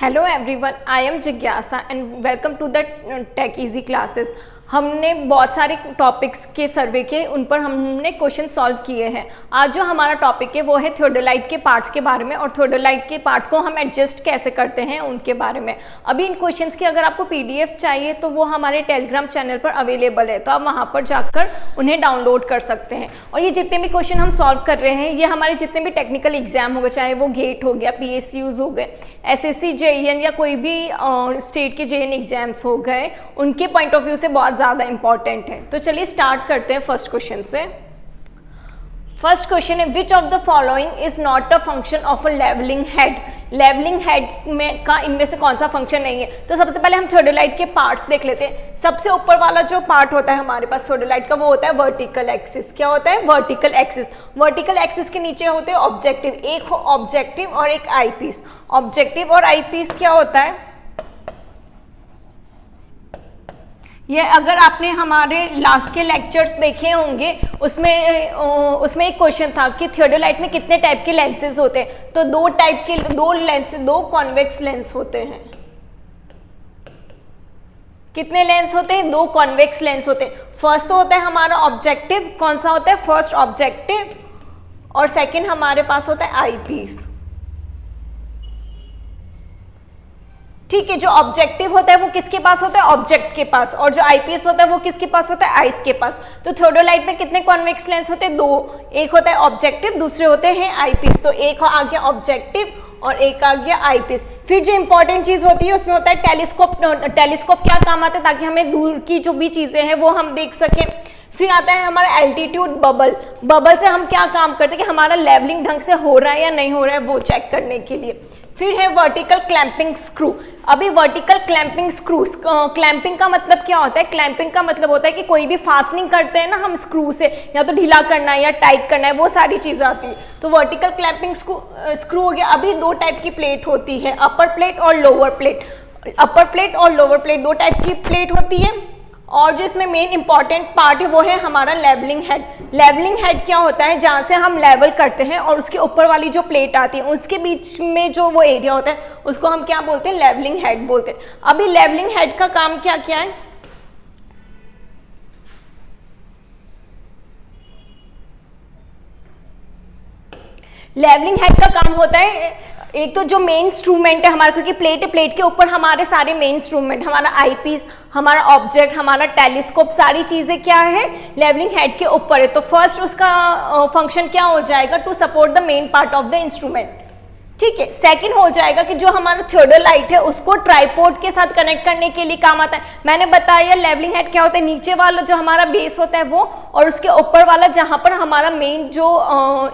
Hello everyone, I am जिज्ञासा and welcome to the tech easy classes. हमने बहुत सारे टॉपिक्स के सर्वे किए, उन पर हमने क्वेश्चन सॉल्व किए हैं। आज जो हमारा टॉपिक है वो है थियोडोलाइट के पार्ट्स के बारे में, और थियोडोलाइट के पार्ट्स को हम एडजस्ट कैसे करते हैं उनके बारे में। अभी इन क्वेश्चंस की अगर आपको पीडीएफ चाहिए तो वो हमारे टेलीग्राम चैनल पर अवेलेबल है, तो आप वहाँ पर जाकर उन्हें डाउनलोड कर सकते हैं। और ये जितने भी क्वेश्चन हम सॉल्व कर रहे हैं ये हमारे जितने भी टेक्निकल एग्जाम हो गए, चाहे वो गेट हो गया, PSUs हो गए, SSC JEN या कोई भी स्टेट के JEN एग्जाम्स हो गए, उनके पॉइंट ऑफ व्यू से बहुत ज़्यादा इंपॉर्टेंट है। तो चलिए स्टार्ट करते हैं फर्स्ट क्वेश्चन से। फर्स्ट क्वेश्चन है which of the following is not a function of a levelling head. Levelling head में का इनमें से कौन सा फंक्शन नहीं है? तो सबसे पहले हम थियोडोलाइट के पार्ट्स देख लेते हैं। सबसे ऊपर वाला जो पार्ट होता है हमारे पास थियोडोलाइट का वो होता है वर्टिकल एक्सिस। क्या होता है? Vertical axis. वर्टिकल एक्सिस के नीचे होते हैं ऑब्जेक्टिव, एक ऑब्जेक्टिव और एक आई पीस। ऑब्जेक्टिव और आई पीस क्या होता है? ये अगर आपने हमारे लास्ट के लेक्चर्स देखे होंगे उसमें एक क्वेश्चन था कि थियोडोलाइट में कितने टाइप के लेंसेज होते हैं। तो दो कॉन्वेक्स लेंस होते हैं। कितने लेंस होते हैं? दो कॉन्वेक्स लेंस होते हैं। फर्स्ट तो होता है हमारा ऑब्जेक्टिव। कौन सा होता है? First objective. और सेकंड हमारे पास होता है आई पीस। ठीक है, जो ऑब्जेक्टिव होता है वो किसके पास होता है? ऑब्जेक्ट के पास। और जो आईपीस होता है वो किसके पास होता है? आइस के पास। तो थियोडोलाइट में कितने कॉन्वेक्स लेंस होते हैं? दो। एक होता है ऑब्जेक्टिव, दूसरे होते हैं आईपीस। तो एक आ गया ऑब्जेक्टिव और एक आ गया आईपीस। फिर जो इंपॉर्टेंट चीज होती है उसमें होता है टेलीस्कोप। टेलीस्कोप क्या काम आता है? ताकि हमें दूर की जो भी चीजें हैं वो हम देख सकें। फिर आता है हमारा एल्टीट्यूड बबल। बबल से हम क्या काम करते हैं कि हमारा लेवलिंग ढंग से हो रहा है या नहीं हो रहा है वो चेक करने के लिए। फिर है वर्टिकल क्लैंपिंग स्क्रू। अभी वर्टिकल क्लैंपिंग स्क्रू, क्लैंपिंग का मतलब क्या होता है? क्लैंपिंग का मतलब होता है कि कोई भी फास्टनिंग करते हैं ना हम स्क्रू से, या तो ढीला करना है या टाइट करना है, वो सारी चीजें आती है। तो वर्टिकल क्लैंपिंग स्क्रू हो गया। अभी दो टाइप की प्लेट होती है, अपर प्लेट और लोअर प्लेट। अपर प्लेट और लोअर प्लेट दो टाइप की प्लेट होती है। और जो इसमें मेन इंपॉर्टेंट पार्ट है वो है हमारा लेवलिंग हेड। लेवलिंग हेड क्या होता है? जहाँ से हम लेवल करते हैं और उसके ऊपर वाली जो प्लेट आती है उसके बीच में जो वो एरिया होता है उसको हम क्या बोलते हैं? लेवलिंग हेड बोलते हैं। अभी लेवलिंग हेड का काम क्या क्या है? लेवलिंग हेड का काम होता है एक तो जो मेन इंस्ट्रूमेंट है हमारा, क्योंकि प्लेट है, प्लेट के ऊपर हमारे सारे मेन इंस्ट्रूमेंट, हमारा आईपीस, हमारा ऑब्जेक्ट, हमारा टेलीस्कोप, सारी चीजें क्या है? लेवलिंग हेड के ऊपर है। तो फर्स्ट उसका फंक्शन क्या हो जाएगा? To support the main part of the instrument. ठीक है। सेकंड हो जाएगा कि जो हमारा थियोडोलाइट है उसको ट्राइपॉड के साथ कनेक्ट करने के लिए काम आता है। मैंने बताया लेवलिंग हेड क्या होता है, नीचे वाला जो हमारा बेस होता है वो, और उसके ऊपर वाला जहां पर हमारा मेन जो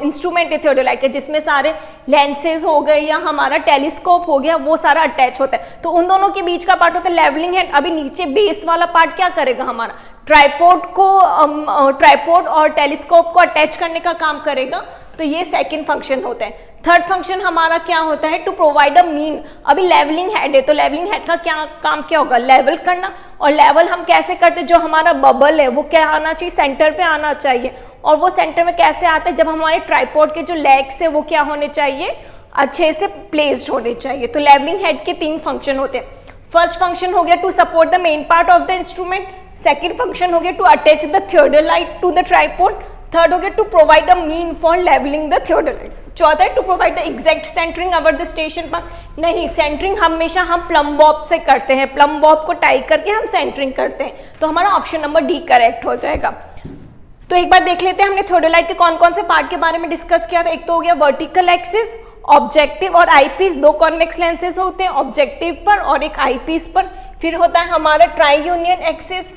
इंस्ट्रूमेंट है थियोडोलाइट के, जिसमें सारे लेंसेज हो गए या हमारा टेलीस्कोप हो गया, वो सारा अटैच होता है। तो उन दोनों के बीच का पार्ट होता है लेवलिंग हेड। अभी नीचे बेस वाला पार्ट क्या करेगा? हमारा ट्राइपॉड और टेलीस्कोप को अटैच करने का काम करेगा। तो ये सेकंड फंक्शन होता है। थर्ड फंक्शन हमारा क्या होता है? To provide a mean. अभी लेवलिंग हेड है तो लेवलिंग हेड का क्या काम क्या होगा? लेवल करना। और लेवल हम कैसे करते हैं? जो हमारा बबल है वो क्या आना चाहिए? सेंटर पे आना चाहिए। और वो सेंटर में कैसे आता है? जब हमारे ट्राइपॉड के जो लेग्स है वो क्या होने चाहिए? अच्छे से प्लेस्ड होने चाहिए। तो लेवलिंग हेड के तीन फंक्शन होते हैं। फर्स्ट फंक्शन हो गया to support the main part of the instrument. Second function हो गया to attach the theodolite to the tripod. Third हो गया to provide a mean for levelling the theodolite. चौथा है to provide the exact centring over the station part. नहीं, centring हमेशा हम plum Bob से करते हैं। प्लम बॉब को टाई करके हम सेंटरिंग करते हैं। तो हमारा ऑप्शन नंबर डी करेक्ट हो जाएगा। तो एक बार देख लेते हैं हमने थियोडोलाइट के कौन कौन से पार्ट के बारे में डिस्कस किया था। एक तो हो गया वर्टिकल एक्सिस, ऑब्जेक्टिव और आईपीस। दो कॉन्वेक्स लेंसेज होते हैं, ऑब्जेक्टिव पर और एक आईपीस पर। फिर होता है हमारा try union axis.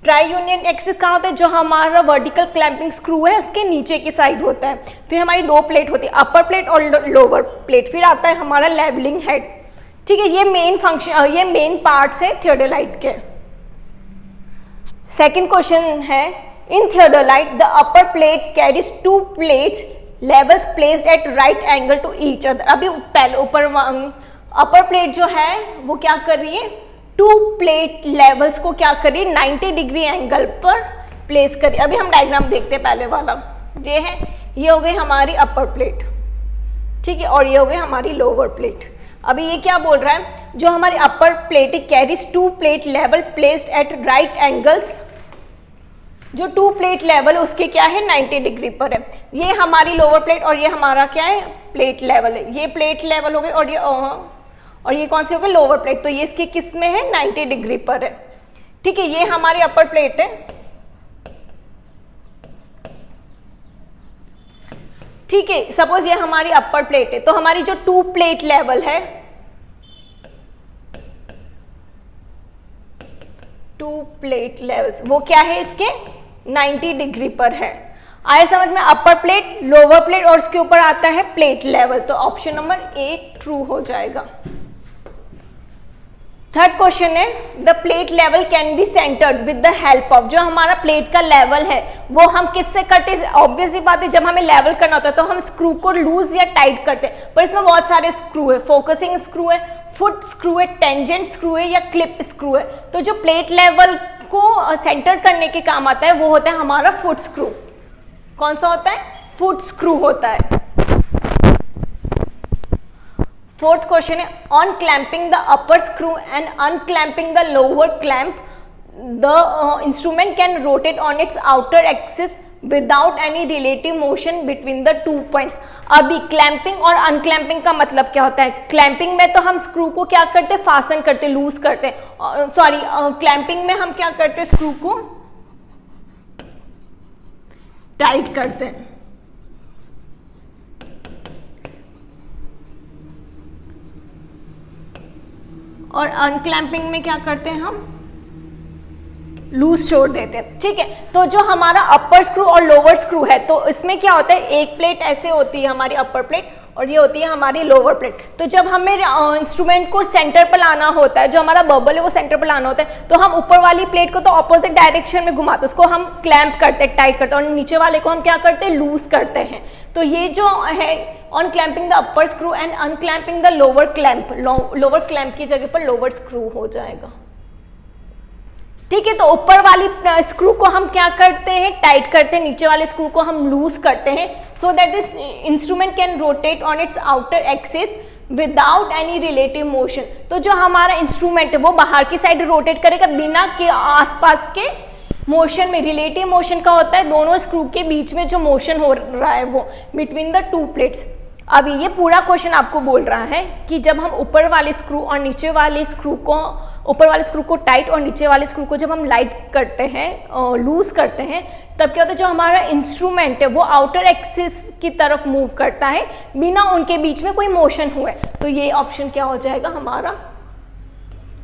Try union axis कहाँ होता है? जो हमारा वर्टिकल क्लैंपिंग स्क्रू है उसके नीचे की साइड होता है। फिर हमारी दो प्लेट होती है, अपर प्लेट और लोअर प्लेट। फिर आता है हमारा लेवलिंग हेड। ठीक है, ये मेन फंक्शन, ये मेन पार्ट्स है थियोडोलाइट के। सेकंड क्वेश्चन है in theodolite the upper plate carries two plates levels placed at right angle to each other. अभी पहले ऊपर अपर प्लेट जो है वो क्या कर रही है? टू प्लेट लेवल्स को क्या करिए? 90 डिग्री एंगल पर प्लेस करिए। अभी हम डायग्राम देखते हैं। पहले वाला ये है, ये हो गई हमारी अपर प्लेट, ठीक है, और ये हो गई हमारी लोअर प्लेट। अभी ये क्या बोल रहा है, जो हमारी upper plate carries two plate level placed at right angles, जो टू प्लेट लेवल उसके क्या है 90 डिग्री पर है। ये हमारी लोअर प्लेट और ये हमारा क्या है प्लेट लेवल है, ये प्लेट लेवल हो गए और ये कौन से हो गए लोअर प्लेट, तो ये इसके किस में है 90 डिग्री पर है। ठीक है, ये हमारी अपर प्लेट है। ठीक है, सपोज ये हमारी अपर प्लेट है, तो हमारी जो टू प्लेट लेवल है, टू प्लेट लेवल्स वो क्या है इसके 90 डिग्री पर है। आए समझ में, अपर प्लेट लोअर प्लेट और उसके ऊपर आता है प्लेट लेवल, तो ऑप्शन नंबर ए ट्रू हो जाएगा। थर्ड क्वेश्चन है the plate level can be centred with the help of, जो हमारा प्लेट का लेवल है वो हम किससे करते हैं, ऑब्वियस सी बात है जब हमें लेवल करना होता है तो हम स्क्रू को लूज या टाइट करते हैं, पर इसमें बहुत सारे स्क्रू है, फोकसिंग स्क्रू है, फुट स्क्रू है, टेंजेंट स्क्रू है या क्लिप स्क्रू है। तो जो प्लेट लेवल को सेंटर करने के काम आता है वो होता है हमारा फुट स्क्रू। कौन सा होता है, फुट स्क्रू होता है। फोर्थ क्वेश्चन है on clamping the upper screw and unclamping the lower clamp the instrument can rotate on its outer axis without any relative motion between the two points. अभी clamping और unclamping का मतलब क्या होता है, क्लैंपिंग में तो हम स्क्रू को क्या करते हैं फासन करते, लूज करते हैं, सॉरी क्लैंपिंग में हम क्या करते हैं स्क्रू को टाइट करते हैं, और अनक्लैंपिंग में क्या करते हैं हम लूज छोड़ देते हैं। ठीक है, तो जो हमारा अपर स्क्रू और लोअर स्क्रू है तो इसमें क्या होता है, एक प्लेट ऐसे होती है हमारी अपर प्लेट और ये होती है हमारी लोअर प्लेट। तो जब हमें इंस्ट्रूमेंट को सेंटर पर लाना होता है, जो हमारा बबल है वो सेंटर पर लाना होता है, तो हम ऊपर वाली प्लेट को तो ऑपोजिट डायरेक्शन में घुमाते हैं, उसको हम क्लैंप करते हैं, टाइट करते हैं, और नीचे वाले को हम क्या करते हैं लूज करते हैं। तो ये जो है on clamping the upper screw and unclamping the lower clamp, lower clamp की जगह पर लोअर स्क्रू हो जाएगा। ठीक है, तो ऊपर वाली स्क्रू को हम क्या करते हैं टाइट करते हैं, नीचे वाले स्क्रू को हम लूज करते हैं, so that this instrument can rotate on its outer axis without any relative motion. तो जो हमारा इंस्ट्रूमेंट है वो बाहर की साइड रोटेट करेगा बिना के आसपास के मोशन में। रिलेटिव मोशन का होता है दोनों स्क्रू के बीच में जो मोशन हो रहा है वो बिटवीन द टू प्लेट्स। अभी ये पूरा क्वेश्चन आपको बोल रहा है कि जब हम ऊपर वाले स्क्रू और नीचे वाले स्क्रू को, ऊपर वाले स्क्रू को टाइट और नीचे वाले स्क्रू को जब हम लाइट करते हैं, लूज करते हैं, तब क्या होता है जो हमारा इंस्ट्रूमेंट है वो आउटर एक्सिस की तरफ मूव करता है बिना उनके बीच में कोई मोशन हुए। तो ये ऑप्शन क्या हो जाएगा हमारा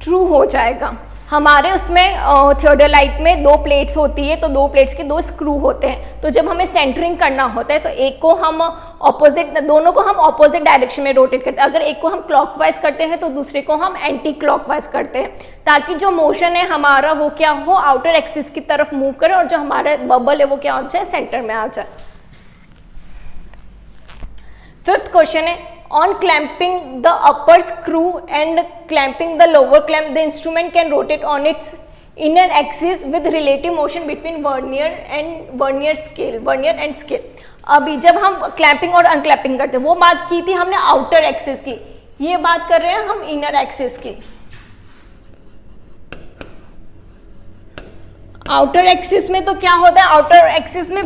ट्रू हो जाएगा। हमारे उसमें थियोडोलाइट में दो प्लेट्स होती है, तो दो प्लेट्स के दो स्क्रू होते हैं, तो जब हमें सेंटरिंग करना होता है तो एक को हम ऑपोजिट, दोनों को हम ऑपोजिट डायरेक्शन में रोटेट करते हैं। अगर एक को हम क्लॉकवाइज करते हैं तो दूसरे को हम एंटी क्लॉकवाइज करते हैं, ताकि जो मोशन है हमारा वो क्या हो आउटर एक्सिस की तरफ मूव करे और जो हमारा बबल है वो क्या हो जाए सेंटर में आ जाए। फिफ्थ क्वेश्चन है on clamping the upper screw and clamping the lower clamp, the instrument can rotate on its inner axis with relative motion between vernier and scale। अभी जब हम क्लैंपिंग और अनक्लैंपिंग करते हैं वो बात की थी हमने आउटर एक्सिस की, ये बात कर रहे हैं हम इनर एक्सिस की। आउटर एक्सिस में तो क्या होता है, आउटर एक्सिस में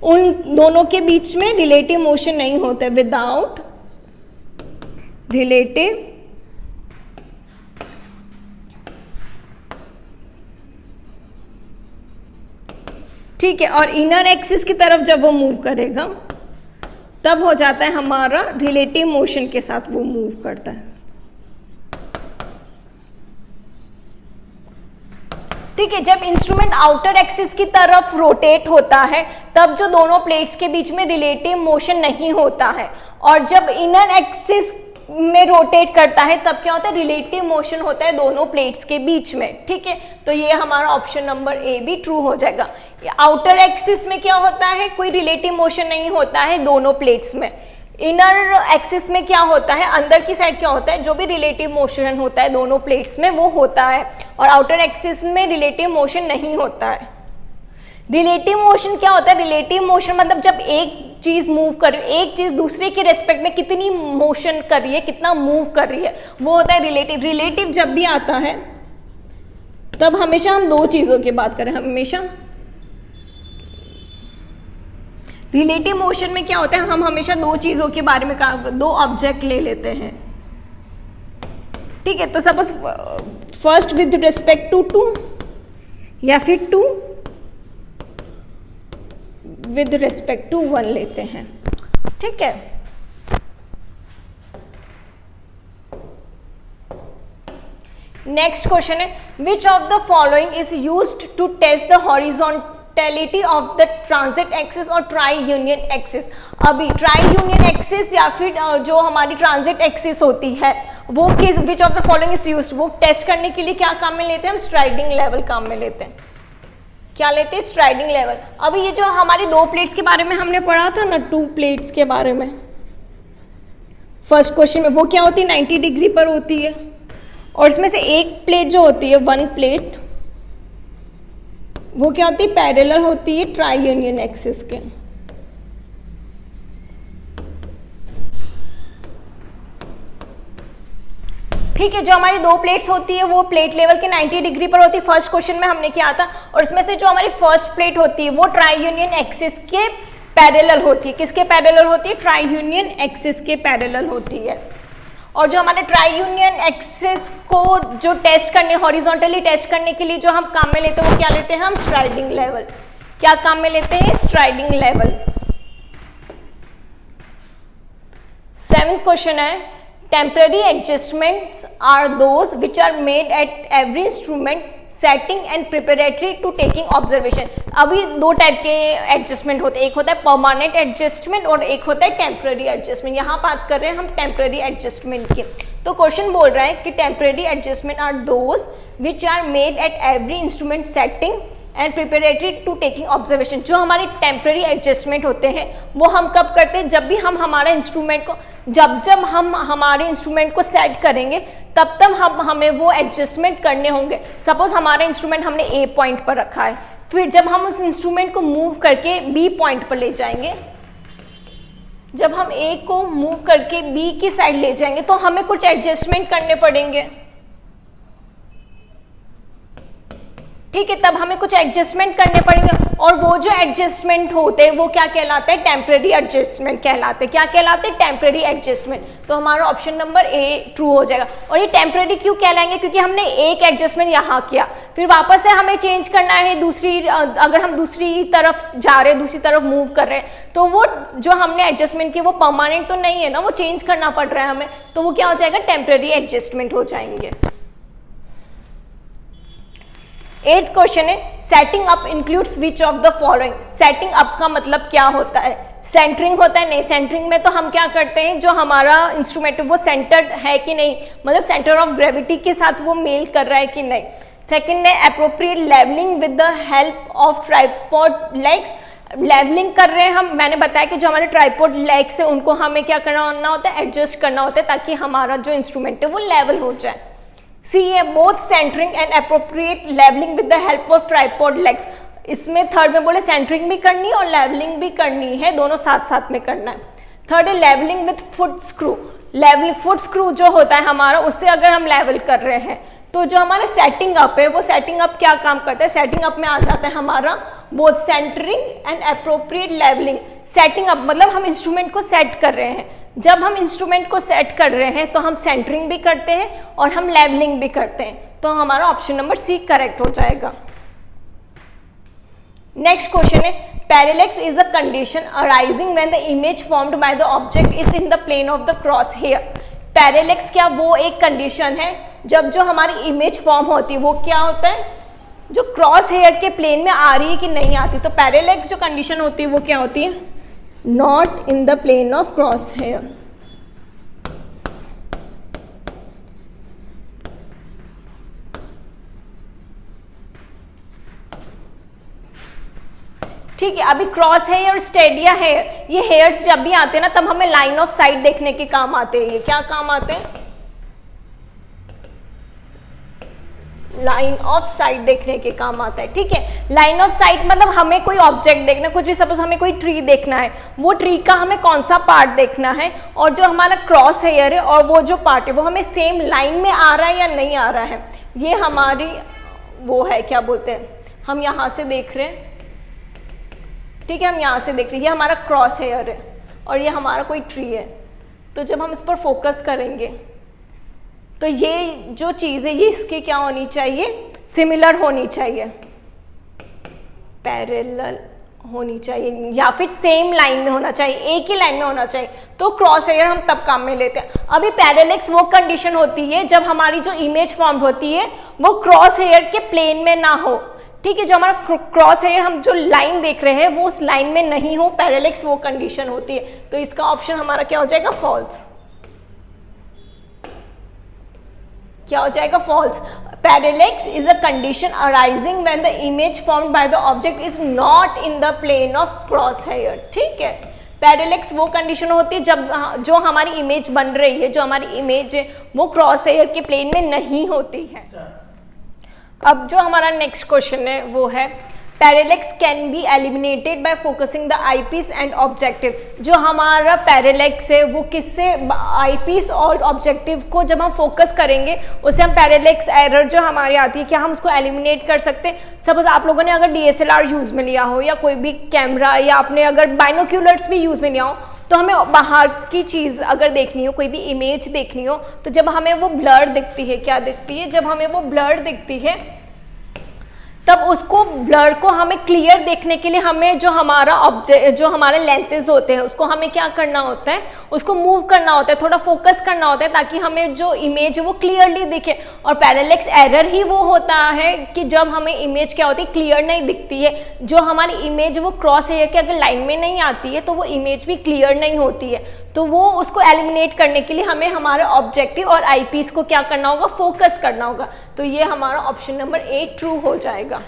उन दोनों के बीच में रिलेटिव मोशन नहीं होता है, विदाउट रिलेटिव ठीक है, और इनर एक्सिस की तरफ जब वो मूव करेगा तब हो जाता है हमारा रिलेटिव मोशन के साथ वो मूव करता है। ठीक है, जब इंस्ट्रूमेंट आउटर एक्सिस की तरफ रोटेट होता है तब जो दोनों प्लेट्स के बीच में रिलेटिव मोशन नहीं होता है, और जब इनर एक्सिस में रोटेट करता है तब क्या होता है रिलेटिव मोशन होता है दोनों प्लेट्स के बीच में। ठीक है, तो ये हमारा ऑप्शन नंबर ए भी ट्रू हो जाएगा। आउटर एक्सिस में क्या होता है, कोई रिलेटिव मोशन नहीं होता है दोनों प्लेट्स में। इनर एक्सिस में क्या होता है, अंदर की साइड क्या होता है, जो भी रिलेटिव मोशन होता है दोनों प्लेट्स में वो होता है, और आउटर एक्सिस में रिलेटिव मोशन नहीं होता है। रिलेटिव मोशन क्या होता है? रिलेटिव मोशन मतलब जब एक चीज मूव कर रही है, एक चीज दूसरे के रेस्पेक्ट में कितनी मोशन कर रही है, कितना मूव कर रही है, वो होता है रिलेटिव। रिलेटिव जब भी आता है तब हमेशा हम दो चीजों की बात करें, हमेशा रिलेटिव मोशन में क्या होता है, हम हमेशा दो चीजों के बारे में दो ऑब्जेक्ट ले लेते हैं, ठीक है। तो suppose first with respect to two, या फिर two with respect to one लेते हैं, ठीक है। नेक्स्ट क्वेश्चन है, which of the following is used to test the horizontality of the transit axis और ट्राई यूनियन एक्सिस। अभी ट्राई यूनियन एक्सिस या फिर जो हमारी ट्रांजिट एक्सिस होती है वो किस, विच of the following is used, वो टेस्ट करने के लिए क्या काम में लेते हैं हम? स्ट्राइडिंग लेवल काम में लेते हैं। क्या लेते हैं? Striding level. अभी ये जो हमारी दो प्लेट्स के बारे में हमने पढ़ा था ना, टू प्लेट्स के बारे में फर्स्ट क्वेश्चन में, वो क्या होती है? 90 डिग्री पर होती है, और इसमें से एक प्लेट जो होती है, वन प्लेट, वो क्या होती है? पैरेलल होती है ट्राई यूनियन एक्सिस के। ठीक है, जो हमारी दो प्लेट्स होती है वो प्लेट लेवल के 90 डिग्री पर होती है, फर्स्ट क्वेश्चन में हमने किया था। और इसमें से जो हमारी फर्स्ट प्लेट होती है वो ट्राई यूनियन एक्सिस के पैरेलल होती है। किसके पैरेलल होती है? ट्राई यूनियन एक्सिस के पैरेलल होती है। और जो हमारे ट्राई यूनियन एक्सिस को जो टेस्ट करने, हॉरिजॉन्टली टेस्ट करने के लिए जो हम काम में लेते हैं वो क्या लेते हैं हम? Striding level. क्या काम में लेते हैं? Striding level. 7th क्वेश्चन है, temporary adjustments are those which are made at every instrument setting and preparatory to taking observation। अभी दो टाइप के एडजस्टमेंट होते हैं, एक होता है परमानेंट एडजस्टमेंट और एक होता है टेम्पररी एडजस्टमेंट। यहाँ बात कर रहे हैं हम टेम्पररी एडजस्टमेंट की। तो क्वेश्चन बोल रहा है कि temporary adjustment are those which are made at every instrument setting and preparatory to taking observation. जो हमारे टेम्पररी एडजस्टमेंट होते हैं वो हम कब करते हैं? जब भी हम हमारे इंस्ट्रूमेंट को जब हम हमारे इंस्ट्रूमेंट को सेट करेंगे तब हमें वो एडजस्टमेंट करने होंगे। सपोज हमारा इंस्ट्रूमेंट हमने ए पॉइंट पर रखा है, फिर जब हम उस इंस्ट्रूमेंट को मूव करके बी पॉइंट पर ले जाएंगे, जब हम ए को मूव करके बी की साइड ले जाएंगे तो हमें कुछ एडजस्टमेंट करने पड़ेंगे, ठीक है। तब हमें कुछ एडजस्टमेंट करने पड़ेंगे और वो जो एडजस्टमेंट होते हैं वो क्या कहलाते हैं? टेम्पररी एडजस्टमेंट कहलाते हैं। क्या कहलाते हैं? Temporary adjustment. तो हमारा ऑप्शन नंबर ए ट्रू हो जाएगा। और ये टेम्पररी क्यों कहलाएंगे? क्योंकि हमने एक एडजस्टमेंट यहाँ किया, फिर वापस से हमें चेंज करना है दूसरी, अगर हम दूसरी तरफ जा रहे हैं, दूसरी तरफ मूव कर रहे हैं, तो वो जो हमने एडजस्टमेंट की वो परमानेंट तो नहीं है ना, वो चेंज करना पड़ रहा है हमें, तो वो क्या हो जाएगा? टेम्पररी एडजस्टमेंट हो जाएंगे। 8th क्वेश्चन है, setting up includes which of the following. Setting up का मतलब क्या होता है? सेंटरिंग होता है? नहीं, सेंटरिंग में तो हम क्या करते हैं, जो हमारा इंस्ट्रूमेंट है वो सेंटर्ड है कि नहीं, मतलब सेंटर ऑफ ग्रेविटी के साथ वो मेल कर रहा है कि नहीं। सेकंड है appropriate levelling with the help of tripod legs. Levelling कर रहे हैं हम, मैंने बताया कि जो हमारे ट्राइपॉड लेग्स है उनको हमें क्या करना होता है? एडजस्ट करना होता है ताकि हमारा जो इंस्ट्रूमेंट है वो लेवल हो जाए। सी है both centring and appropriate levelling with the help of tripod legs. इसमें थर्ड में बोले सेंटरिंग भी करनी है और लेवलिंग भी करनी है, दोनों साथ साथ में करना है। थर्ड है levelling with foot screw. Levelling foot screw जो होता है हमारा, उससे अगर हम लेवल कर रहे हैं तो जो हमारा सेटिंग अप है वो सेटिंग अप क्या काम करता है? सेटिंग अप में आ जाता है हमारा both centring and appropriate levelling. Setting up मतलब हम इंस्ट्रूमेंट को सेट कर रहे हैं। जब हम इंस्ट्रूमेंट को सेट कर रहे हैं तो हम सेंटरिंग भी करते हैं और हम लेवलिंग भी करते हैं, तो हमारा ऑप्शन नंबर सी करेक्ट हो जाएगा। नेक्स्ट क्वेश्चन है, parallax is a condition arising when the image formed by the object is in the plane of the cross hair. Parallax क्या वो एक कंडीशन है जब जो हमारी इमेज फॉर्म होती है वो क्या होता है? जो क्रॉस हेयर के प्लेन में आ रही है कि नहीं आती। तो पैरेलैक्स जो कंडीशन होती है वो क्या होती है? Not in the plane of cross hair. ठीक है, अभी क्रॉस हेयर और स्टेडिया हेयर, ये हेयर्स जब भी आते हैं ना तब हमें लाइन ऑफ साइट देखने के काम आते हैं। ये क्या काम आते हैं? लाइन ऑफ साइट देखने के काम आता है। ठीक है, लाइन ऑफ साइट मतलब हमें कोई ऑब्जेक्ट देखना, कुछ भी, सपोज हमें कोई ट्री देखना है, वो ट्री का हमें कौन सा पार्ट देखना है, और जो हमारा क्रॉस हेयर है और वो जो पार्ट है वो हमें सेम लाइन में आ रहा है या नहीं आ रहा है, ये हमारी वो है, क्या बोलते हैं, हम यहाँ से देख रहे हैं। ठीक है, हम यहाँ से देख रहे हैं, ये हमारा क्रॉस हेयर है और ये हमारा कोई ट्री है। तो जब हम इस पर फोकस करेंगे तो ये जो चीज़ है ये इसकी क्या होनी चाहिए, सिमिलर होनी चाहिए, पैरेलल होनी चाहिए, या फिर सेम लाइन में होना चाहिए, एक ही लाइन में होना चाहिए। तो क्रॉस हेयर हम तब काम में लेते हैं। अभी पैरेलेक्स वो कंडीशन होती है जब हमारी जो इमेज फॉर्म होती है वो क्रॉस हेयर के प्लेन में ना हो। ठीक है, जो हमारा क्रॉस हेयर, हम जो लाइन देख रहे हैं वो उस लाइन में नहीं हो, पैरेलेक्स वो कंडीशन होती है। तो इसका ऑप्शन हमारा क्या हो जाएगा, फॉल्स। क्या हो जाएगा, falls. Parallax is a condition arising when the image formed by the object is not in the plane of cross hair. ठीक है, पैरेलेक्स वो कंडीशन होती है जब जो हमारी इमेज बन रही है, जो हमारी इमेज है वो क्रॉस हेयर के प्लेन में नहीं होती है। अब जो हमारा नेक्स्ट क्वेश्चन है वो है parallax can be eliminated bye focusing the eyepiece and objective. जो हमारा पैरेलेक्स है वो किससे, आईपीस और ऑब्जेक्टिव को जब हम फोकस करेंगे उससे हम पैरेलेक्स एरर जो हमारी आती है, क्या हम उसको एलिमिनेट कर सकते हैं। सपोज आप लोगों ने अगर DSLR यूज में लिया हो या कोई भी कैमरा, या आपने अगर बाइनोक्यूलर्स भी यूज में लिया हो, तो हमें बाहर की चीज़ अगर देखनी हो, कोई भी इमेज देखनी हो, तो जब हमें वो ब्लर दिखती है, क्या दिखती है, जब हमें वो ब्लर दिखती है तब उसको ब्लर को हमें क्लियर देखने के लिए हमें जो हमारा ऑब्जेक्ट, जो हमारे लेंसेज होते हैं उसको हमें क्या करना होता है, उसको मूव करना होता है, थोड़ा फोकस करना होता है ताकि हमें जो इमेज है वो क्लियरली दिखे। और पैरेलेक्स एरर ही वो होता है कि जब हमें इमेज क्या होती है, क्लियर नहीं दिखती है। जो हमारी इमेज वो क्रॉस हेयर के अगर लाइन में नहीं आती है तो वो इमेज भी क्लियर नहीं होती है। तो वो उसको एलिमिनेट करने के लिए हमें हमारे ऑब्जेक्टिव और आईपीस को क्या करना होगा, फोकस करना होगा। तो ये हमारा ऑप्शन नंबर ए ट्रू हो जाएगा।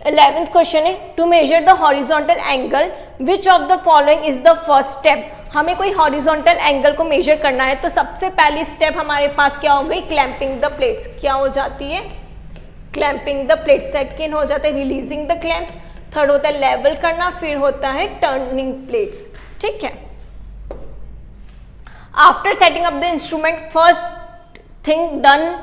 11th क्वेश्चन है to measure the horizontal angle which of the following is the first step. हमें कोई हॉरिजॉन्टल एंगल को मेजर करना है तो सबसे पहली स्टेप हमारे पास क्या हो गई, क्लैंपिंग द प्लेट्स। क्या हो जाती है, क्लैंपिंग द प्लेट्स। सेकेंड हो जाता है रिलीजिंग द क्लैंप्स। थर्ड होता है लेवल करना, फिर होता है टर्निंग प्लेट्स। ठीक है, after setting up the instrument first thing done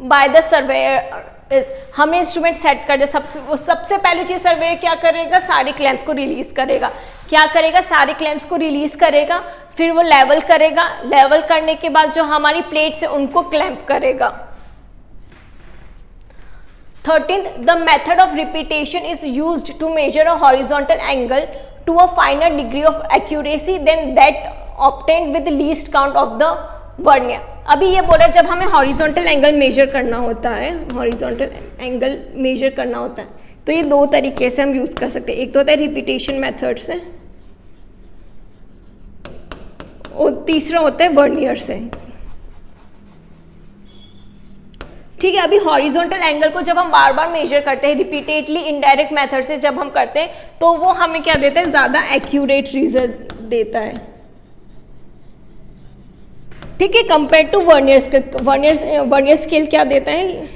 by the surveyor is, हमें इंस्ट्रूमेंट सेट कर दे, सबसे पहली चीज सर्वेयर क्या करेगा, सारी क्लैंप्स को रिलीज करेगा। क्या करेगा, सारी क्लैंप्स को रिलीज करेगा, फिर वो लेवल करेगा। लेवल करने के बाद जो हमारी प्लेट्स है उनको क्लैंप करेगा। 13th, the method of repetition is used to measure a horizontal angle to a finer degree of accuracy than that obtained with the least count of the vernier। अभी ये बोला जब हमें हॉरिजॉन्टल एंगल मेजर करना होता है, horizontal angle measure करना होता है तो ये दो तरीके से हम यूज कर सकते हैं। एक तो होता है रिपीटेशन मेथड से और तीसरा होता है वर्नियर से। ठीक है, अभी हॉरिजॉन्टल एंगल को जब हम बार बार मेजर करते हैं रिपीटेडली इनडायरेक्ट मेथड से जब हम करते हैं तो वो हमें क्या देता है, ज़्यादा एक्यूरेट रिजल्ट देता है। ठीक है, compare to vernier scale. Vernier scale क्या देता है,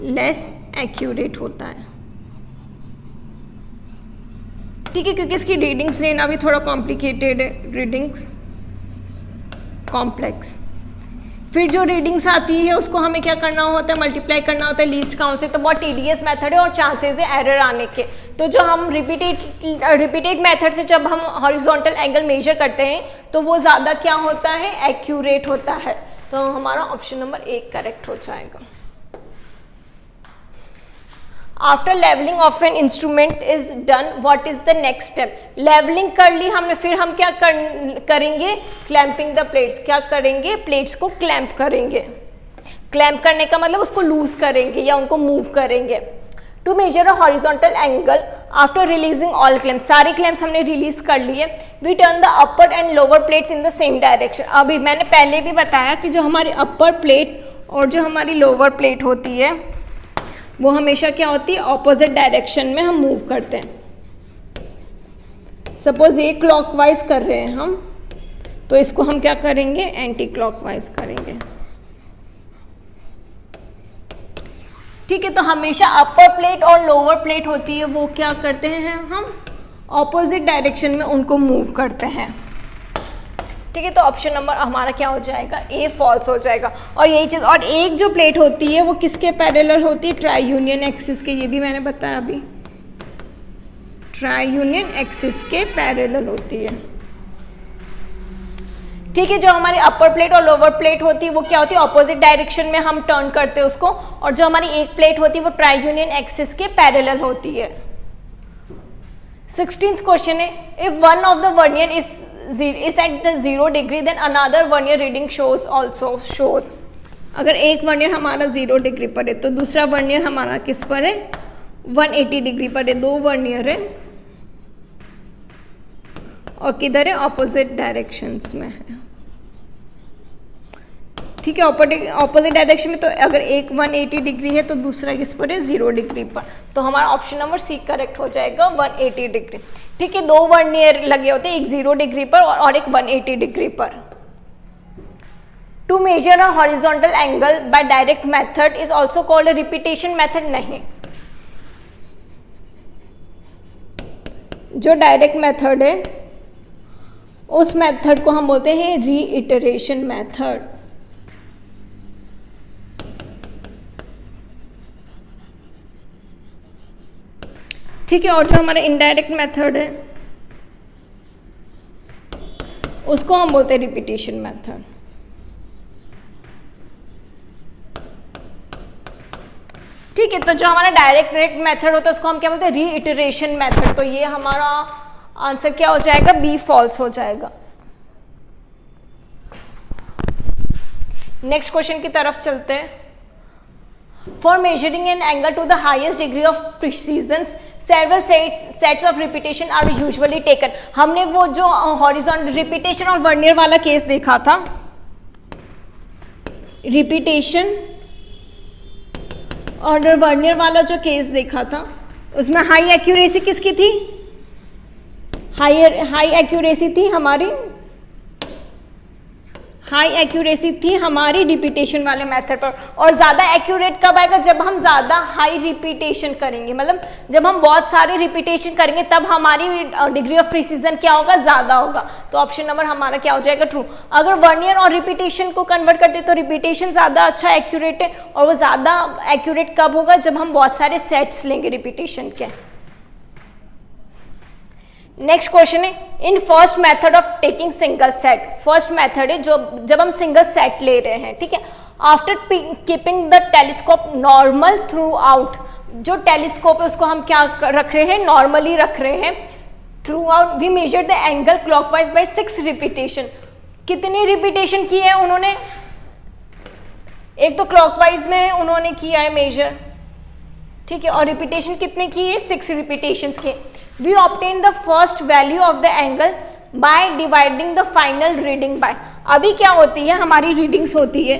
लेस एक्यूरेट होता है। ठीक है, क्योंकि इसकी रीडिंग्स लेना भी थोड़ा कॉम्प्लिकेटेड है, रीडिंग्स कॉम्प्लेक्स। फिर जो रीडिंग्स आती है उसको हमें क्या करना होता है, मल्टीप्लाई करना होता है लीस्ट काउंट से। तो बहुत टीडियस मेथड है और चांसेस है एरर आने के। तो जो हम रिपीटेड मेथड से जब हम हॉरिजॉन्टल एंगल मेजर करते हैं तो वो ज़्यादा क्या होता है, एक्यूरेट होता है। तो हमारा ऑप्शन नंबर 1 करेक्ट हो जाएगा। After levelling of an instrument is done, what is the next step. Levelling कर ली हमने, फिर हम क्या करेंगे, क्लैंपिंग द प्लेट्स। क्या करेंगे, प्लेट्स को क्लैंप करेंगे। क्लैंप करने का मतलब उसको लूज करेंगे या उनको मूव करेंगे। To measure a horizontal angle after releasing all clamps, सारी क्लैंप्स हमने रिलीज कर लिए। We turn the upper and lower plates in the same direction. अभी मैंने पहले भी बताया कि जो हमारी अपर प्लेट और जो हमारी लोअर प्लेट होती है वो हमेशा क्या होती है, ऑपोजिट डायरेक्शन में हम मूव करते हैं। सपोज ये क्लॉकवाइज कर रहे हैं हम, तो इसको हम क्या करेंगे, एंटी क्लॉकवाइज करेंगे। ठीक है, तो हमेशा अपर प्लेट और लोअर प्लेट होती है वो क्या करते हैं, हम ऑपोजिट डायरेक्शन में उनको मूव करते हैं। ठीक है, तो ऑप्शन नंबर हमारा क्या हो जाएगा, ए फॉल्स हो जाएगा। और यही चीज़, और एक जो प्लेट होती है वो किसके पैरेलल होती है, ट्राई यूनियन एक्सिस के, ये भी मैंने बताया अभी, ट्राई यूनियन एक्सिस के पैरेलल होती है। ठीक है, जो हमारी अपर प्लेट और लोअर प्लेट होती है वो क्या होती है, ऑपोजिट डायरेक्शन में हम टर्न करते हैं उसको, और जो हमारी एक प्लेट होती है वो ट्राई यूनियन एक्सिस के पैरेलल होती है। 16th क्वेश्चन है, if one of the vernier is at the 0 degree then another vernier reading shows also shows। अगर एक वर्नियर हमारा 0 डिग्री पर है तो दूसरा वर्नियर हमारा किस पर है, 180 डिग्री पर है। दो वर्नियर है और किधर है, ऑपोजिट डायरेक्शंस में है। ठीक है, ऑपोजिट डायरेक्शन में, तो अगर एक 180 डिग्री है तो दूसरा किस पर है, 0 डिग्री पर। तो हमारा ऑप्शन नंबर सी करेक्ट हो जाएगा, 180 डिग्री। ठीक है, दो वर्नियर लगे होते हैं, एक 0 डिग्री पर और एक 180 डिग्री पर। To measure a horizontal angle by direct method is also called repetition method. नहीं, जो डायरेक्ट मेथड है उस मेथड को हम बोलते हैं रीइटरेशन मेथड। ठीक है, और जो हमारा इनडायरेक्ट मेथड है उसको हम बोलते हैं रिपीटेशन मेथड। ठीक है, तो जो हमारा डायरेक्ट मेथड होता है उसको हम क्या बोलते हैं, रीइटरेशन मेथड। तो ये हमारा आंसर क्या हो जाएगा, बी फॉल्स हो जाएगा। नेक्स्ट क्वेश्चन की तरफ चलते हैं। For measuring an angle to the highest degree of precision several sets of repetition are usually taken। हमने वो जो हॉरिजॉन्टल रिपीटेशन और वर्नियर वाला केस देखा था, रिपीटेशन और वर्नियर वाला जो केस देखा था उसमें हाई एक्यूरेसी किसकी थी, हाई एक्यूरेसी थी हमारी, हाई एक्यूरेसी थी हमारी रिपीटेशन वाले मेथड पर। और ज़्यादा एक्यूरेट कब आएगा, जब हम ज़्यादा हाई रिपीटेशन करेंगे, मतलब जब हम बहुत सारे रिपीटेशन करेंगे तब हमारी डिग्री ऑफ प्रिसीजन क्या होगा, ज़्यादा होगा। तो ऑप्शन नंबर हमारा क्या हो जाएगा, ट्रू। अगर वर्नियर और रिपीटेशन को कन्वर्ट करते तो रिपीटेशन ज़्यादा अच्छा एक्यूरेट है, और वो ज़्यादा एक्यूरेट कब होगा, जब हम बहुत सारे सेट्स लेंगे रिपीटेशन के। नेक्स्ट क्वेश्चन है, in first method of taking single set, first method है जो जब हम सिंगल सेट ले रहे हैं, ठीक है, after keeping the telescope normal through out, जो टेलीस्कोप है उसको हम क्या रख रहे हैं, नॉर्मली रख रहे हैं। Throughout we measure the angle clockwise by 6 repetition. कितनी रिपीटेशन की है उन्होंने, एक तो क्लॉकवाइज में उन्होंने किया है मेजर, ठीक है, और रिपीटेशन कितने की है, 6 रिपीटेशंस की। We obtain the first value of the angle by dividing the final reading by। अभी क्या होती है, हमारी रीडिंग्स होती है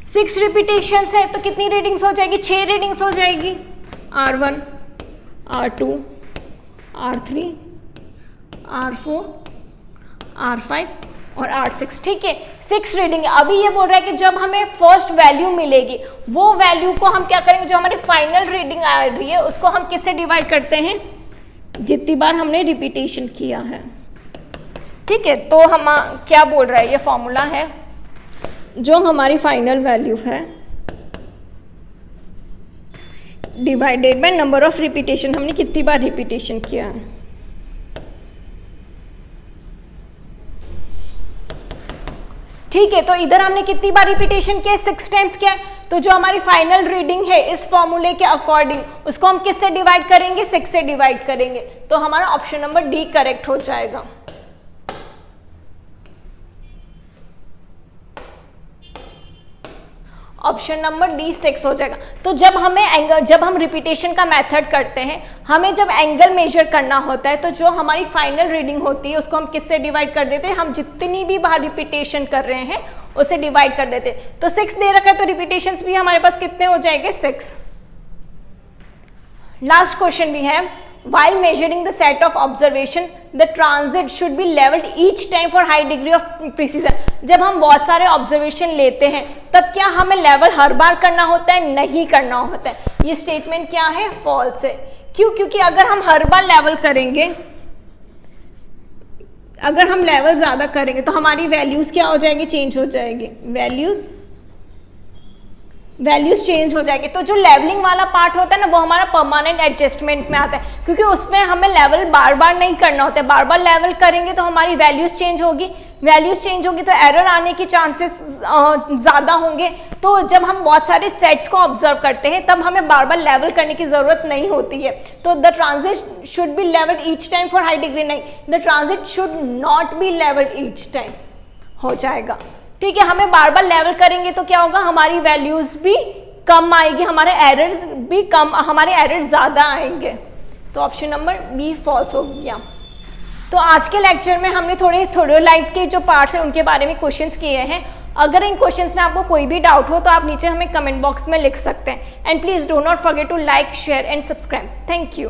6 रिपीटेशंस है, तो कितनी रीडिंग्स हो जाएगी, 6 रीडिंग्स हो जाएगी, R1, R2, R3, R4, R5 और R6। ठीक है, 6 रीडिंग। अभी ये बोल रहा है कि जब हमें फर्स्ट वैल्यू मिलेगी वो वैल्यू को हम क्या करेंगे, जो हमारी फाइनल रीडिंग आ रही है उसको हम किससे डिवाइड करते हैं, जितनी बार हमने रिपीटेशन किया है। ठीक है, तो हम क्या बोल रहा है, ये फॉर्मूला है, जो हमारी फाइनल वैल्यू है divided by number of repetition, हमने कितनी बार रिपीटेशन किया है। ठीक है, तो इधर हमने कितनी बार रिपीटेशन किया, 6 टाइम्स किया, तो जो हमारी फाइनल रीडिंग है इस फॉर्मूले के अकॉर्डिंग उसको हम किससे डिवाइड करेंगे, 6 से डिवाइड करेंगे। तो हमारा ऑप्शन नंबर डी करेक्ट हो जाएगा। ऑप्शन नंबर डी 6 हो जाएगा। तो जब हमें एंगल, जब हम रिपीटेशन का मेथड करते हैं, हमें जब एंगल मेजर करना होता है तो जो हमारी फाइनल रीडिंग होती है उसको हम किससे डिवाइड कर देते हैं, हम जितनी भी बार रिपीटेशन कर रहे हैं उसे डिवाइड कर देते हैं। तो 6 दे रखा है तो रिपीटेशंस भी हमारे पास कितने हो जाएंगे, 6। लास्ट क्वेश्चन भी है, while measuring the set of observation the transit should be leveled each time for high degree of precision। जब हम बहुत सारे ऑब्जर्वेशन लेते हैं तब क्या हमें लेवल हर बार करना होता है? नहीं करना होता है। ये स्टेटमेंट क्या है? फॉल्स है। क्यों? क्योंकि अगर हम हर बार लेवल करेंगे, अगर हम लेवल ज्यादा करेंगे तो हमारी वैल्यूज क्या हो जाएगी? चेंज हो जाएगी। वैल्यूज चेंज हो जाएगी। तो जो लेवलिंग वाला पार्ट होता है ना, वो हमारा परमानेंट एडजस्टमेंट में आता है, क्योंकि उसमें हमें लेवल बार बार नहीं करना होता है। बार बार लेवल करेंगे तो हमारी वैल्यूज चेंज होगी, वैल्यूज चेंज होगी तो एरर आने के चांसेस ज़्यादा होंगे। तो जब हम बहुत सारे सेट्स को ऑब्जर्व करते हैं तब हमें बार बार लेवल करने की ज़रूरत नहीं होती है। तो the transit should be levelled each time for high degree, नहीं, the transit should not be levelled each time हो जाएगा। ठीक है, हमें बार बार लेवल करेंगे तो क्या होगा? हमारी वैल्यूज भी कम आएगी, हमारे एरर्स भी कम, हमारे एरर्स ज़्यादा आएंगे। तो ऑप्शन नंबर बी फॉल्स हो गया। तो आज के लेक्चर में हमने थोड़े थोड़ोलाइट के जो पार्ट्स हैं उनके बारे में क्वेश्चंस किए हैं। अगर इन क्वेश्चंस में आपको कोई भी डाउट हो तो आप नीचे हमें कमेंट बॉक्स में लिख सकते हैं। And please do not forget to like, share and subscribe. Thank you.